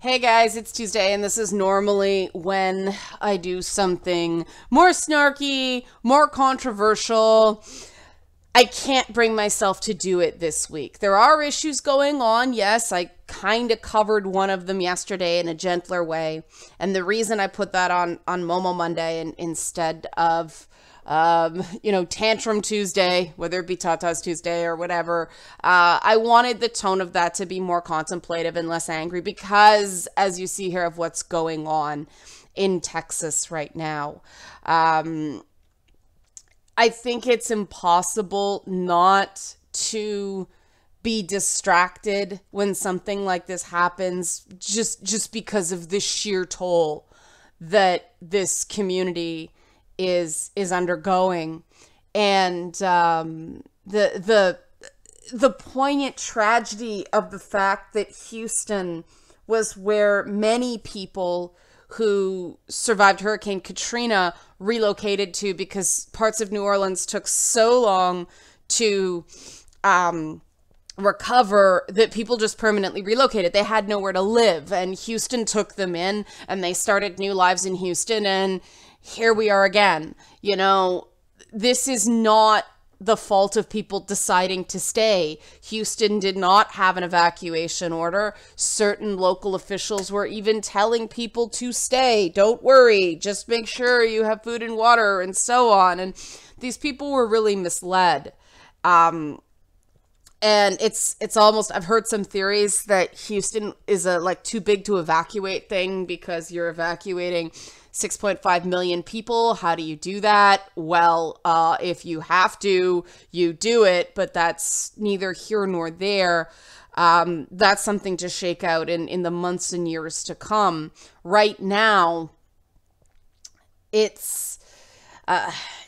Hey guys, it's Tuesday, and this is normally when I do something more snarky, more controversial. I can't bring myself to do it this week. There are issues going on. Yes, I kind of covered one of them yesterday in a gentler way. And the reason I put that on Momo Monday instead of Tantrum Tuesday, whether it be Tata's Tuesday or whatever. I wanted the tone of that to be more contemplative and less angry because, as you see here, of what's going on in Texas right now. I think it's impossible not to be distracted when something like this happens just because of the sheer toll that this community is undergoing, and the poignant tragedy of the fact that Houston was where many people who survived Hurricane Katrina relocated to because parts of New Orleans took so long to recover that people just permanently relocated. They had nowhere to live, and Houston took them in, and they started new lives in Houston, and here we are again. You know, this is not the fault of people deciding to stay. Houston did not have an evacuation order. Certain local officials were even telling people to stay. Don't worry, just make sure you have food and water and so on. And these people were really misled. And it's almost, I've heard some theories that Houston is a too big to evacuate thing because you're evacuating 6.5 million people. How do you do that? Well, if you have to, you do it, but that's neither here nor there. That's something to shake out in the months and years to come. Right now, it's,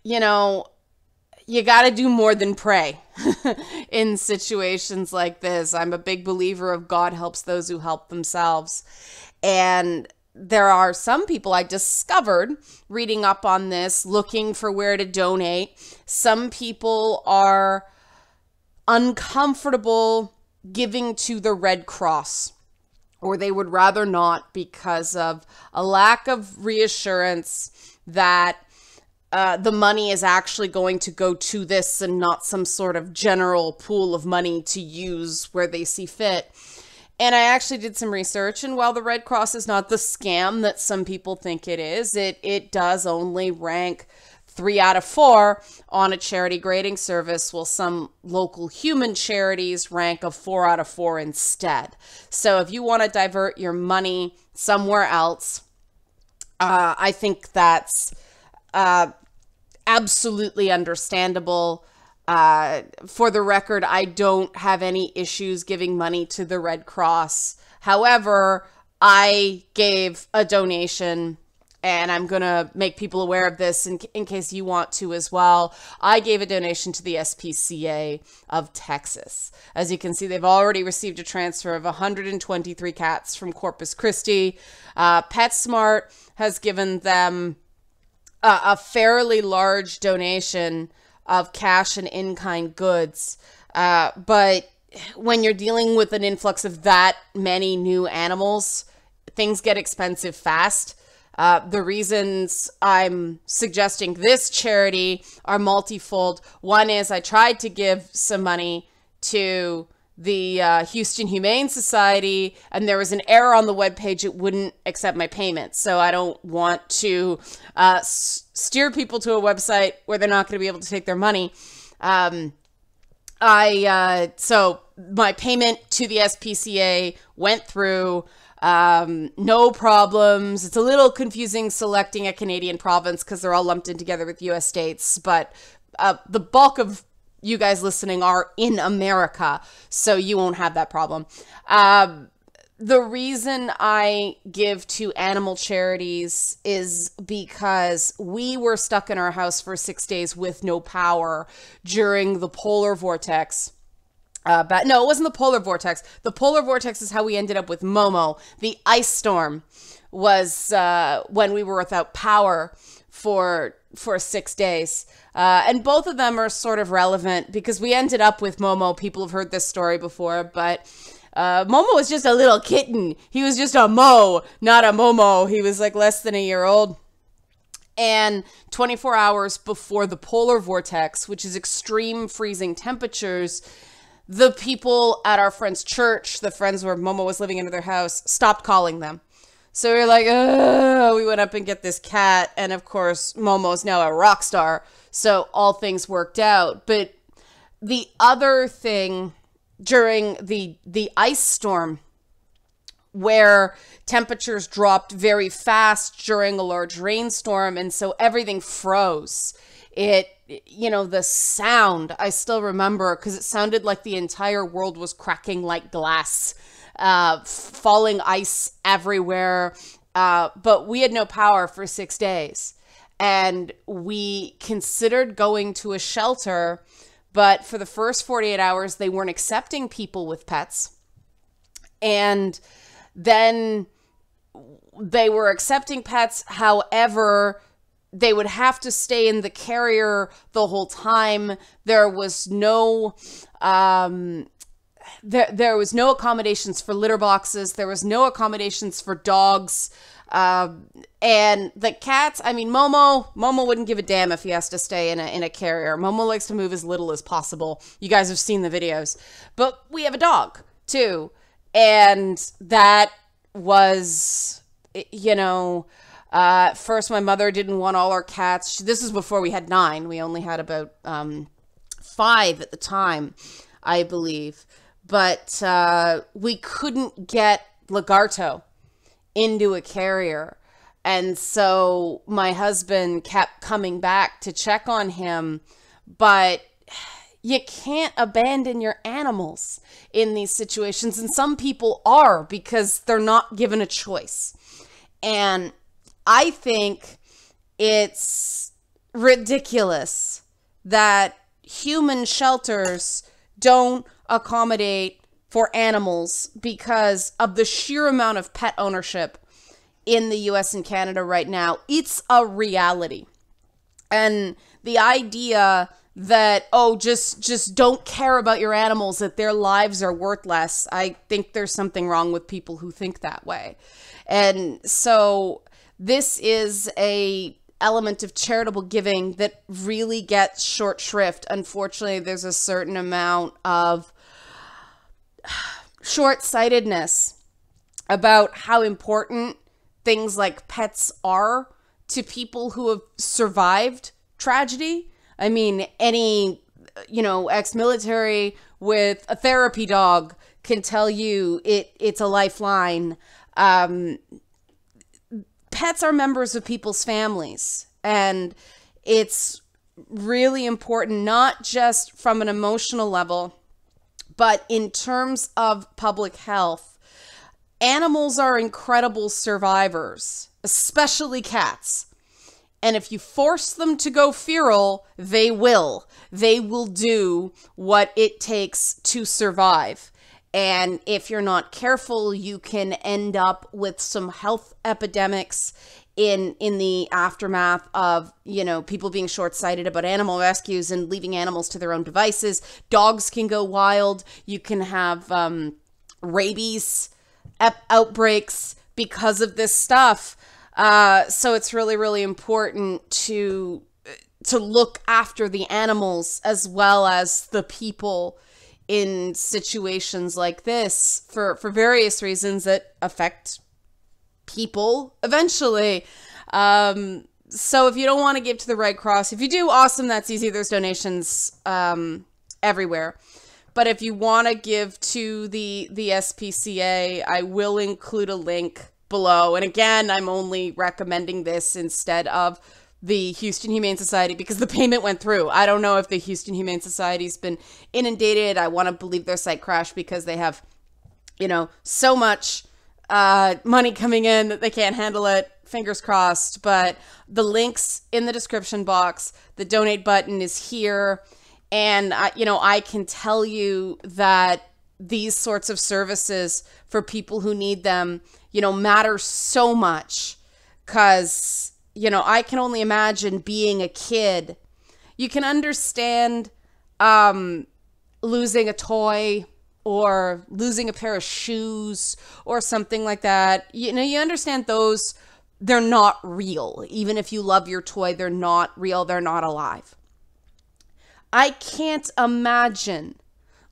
you got to do more than pray in situations like this. I'm a big believer of God helps those who help themselves. And there are some people I discovered reading up on this, looking for where to donate. Some people are uncomfortable giving to the Red Cross, or they would rather not because of a lack of reassurance that the money is actually going to go to this and not some sort of general pool of money to use where they see fit. And I actually did some research, and while the Red Cross is not the scam that some people think it is, it does only rank 3 out of 4 on a charity grading service, while some local human charities rank a 4 out of 4 instead. So if you want to divert your money somewhere else, I think that's absolutely understandable. For the record, I don't have any issues giving money to the Red Cross. However, I gave a donation, and I'm going to make people aware of this in case you want to as well. I gave a donation to the SPCA of Texas. As you can see, they've already received a transfer of 123 cats from Corpus Christi. PetSmart has given them a fairly large donation of cash and in-kind goods. But when you're dealing with an influx of that many new animals, things get expensive fast. The reasons I'm suggesting this charity are multifold. One is I tried to give some money to the Houston Humane Society, and there was an error on the webpage. It wouldn't accept my payment. So I don't want to steer people to a website where they're not going to be able to take their money. So my payment to the SPCA went through, no problems. It's a little confusing selecting a Canadian province because they're all lumped in together with US states, but the bulk of you guys listening are in America, so you won't have that problem. The reason I give to animal charities is because we were stuck in our house for 6 days with no power during the polar vortex. No, it wasn't the polar vortex. The polar vortex is how we ended up with Momo. The ice storm was when we were without power for 6 days. And both of them are sort of relevant because we ended up with Momo. People have heard this story before, but Momo was just a little kitten. He was just a Mo, not a Momo. He was like less than a year old. And 24 hours before the polar vortex, which is extreme freezing temperatures, the people at our friend's church, the friends where Momo was living into their house, stopped calling them. So we were like, oh, we went up and get this cat. And of course, Momo's now a rock star. So all things worked out. But the other thing during the ice storm, where temperatures dropped very fast during a large rainstorm, and so everything froze. The sound, I still remember, because it sounded like the entire world was cracking like glass, falling ice everywhere. But we had no power for 6 days, and we considered going to a shelter, but for the first 48 hours, they weren't accepting people with pets. And then they were accepting pets. However, they would have to stay in the carrier the whole time. There was no there was no accommodations for litter boxes. There was no accommodations for dogs. And the cats, I mean, Momo wouldn't give a damn if he has to stay in a carrier. Momo likes to move as little as possible. You guys have seen the videos. But we have a dog too. And that was, first my mother didn't want all our cats. This is before we had 9. We only had about 5 at the time, I believe. But we couldn't get Lagarto into a carrier. And so my husband kept coming back to check on him. But you can't abandon your animals in these situations. And some people are, because they're not given a choice. And I think it's ridiculous that human shelters don't accommodate for animals because of the sheer amount of pet ownership in the US and Canada right now. It's a reality. And the idea that, just don't care about your animals, that their lives are worth less. I think there's something wrong with people who think that way. And so this is a element of charitable giving that really gets short shrift. Unfortunately, there's a certain amount of short-sightedness about how important things like pets are to people who have survived tragedy. I mean, any, ex-military with a therapy dog can tell you it's a lifeline. Pets are members of people's families, and it's really important, not just from an emotional level, but in terms of public health. Animals are incredible survivors, especially cats. And if you force them to go feral, they will. They will do what it takes to survive. And if you're not careful, you can end up with some health epidemics in the aftermath of, people being short-sighted about animal rescues and leaving animals to their own devices. Dogs can go wild. You can have rabies outbreaks because of this stuff. So it's really, really important to look after the animals as well as the people in situations like this for various reasons that affect people eventually. So if you don't want to give to the Red Cross, if you do, awesome, that's easy. There's donations everywhere. But if you want to give to the SPCA, I will include a link below. And again, I'm only recommending this instead of the Houston Humane Society because the payment went through. I don't know if the Houston Humane Society's been inundated. I want to believe their site crashed because they have, so much money coming in that they can't handle it. Fingers crossed. But the link's in the description box. The donate button is here. And, I can tell you that these sorts of services for people who need them, matter so much because, I can only imagine being a kid. You can understand losing a toy or losing a pair of shoes or something like that. You know, you understand those, they're not real. Even if you love your toy, they're not real. They're not alive. I can't imagine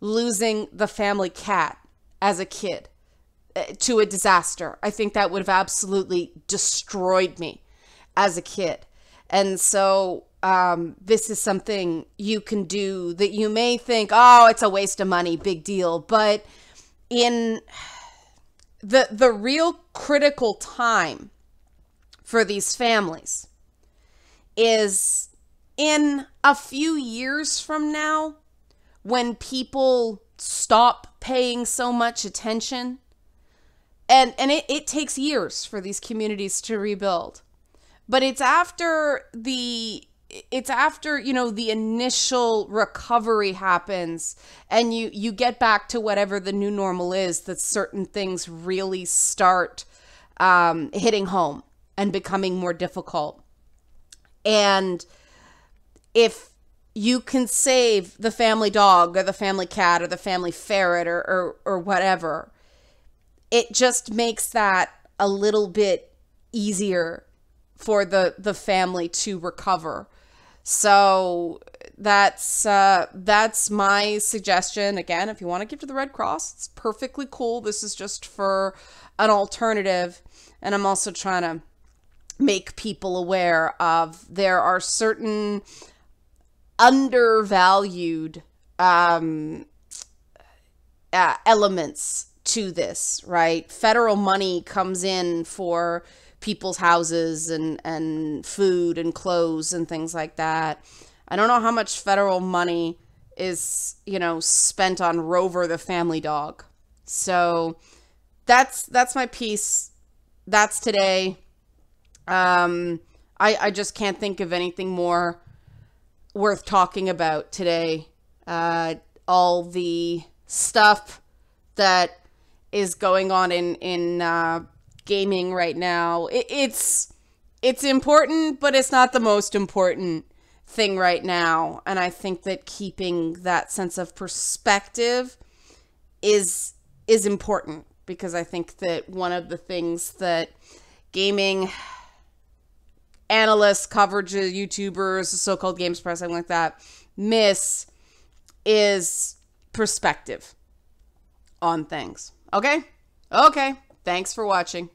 losing the family cat as a kid to a disaster. I think that would have absolutely destroyed me as a kid. And so this is something you can do that you may think, oh, it's a waste of money, big deal. But in the real critical time for these families is in a few years from now, when people stop paying so much attention. And it takes years for these communities to rebuild. But it's after the initial recovery happens and you get back to whatever the new normal is, that certain things really start hitting home and becoming more difficult. And if you can save the family dog or the family cat or the family ferret or whatever, it just makes that a little bit easier for the family to recover. So that's my suggestion. Again, if you want to give to the Red Cross, it's perfectly cool. This is just for an alternative. And I'm also trying to make people aware of there are certain undervalued elements to this, right? Federal money comes in for people's houses and food and clothes and things like that. I don't know how much federal money is, spent on Rover the family dog. So that's my piece. That's today. I just can't think of anything more worth talking about today. All the stuff that is going on in gaming right now. It's important, but it's not the most important thing right now. And I think that keeping that sense of perspective is important, because I think that one of the things that gaming analysts, coverage, YouTubers, so-called games press, something like that, miss is perspective on things. Okay? Thanks for watching.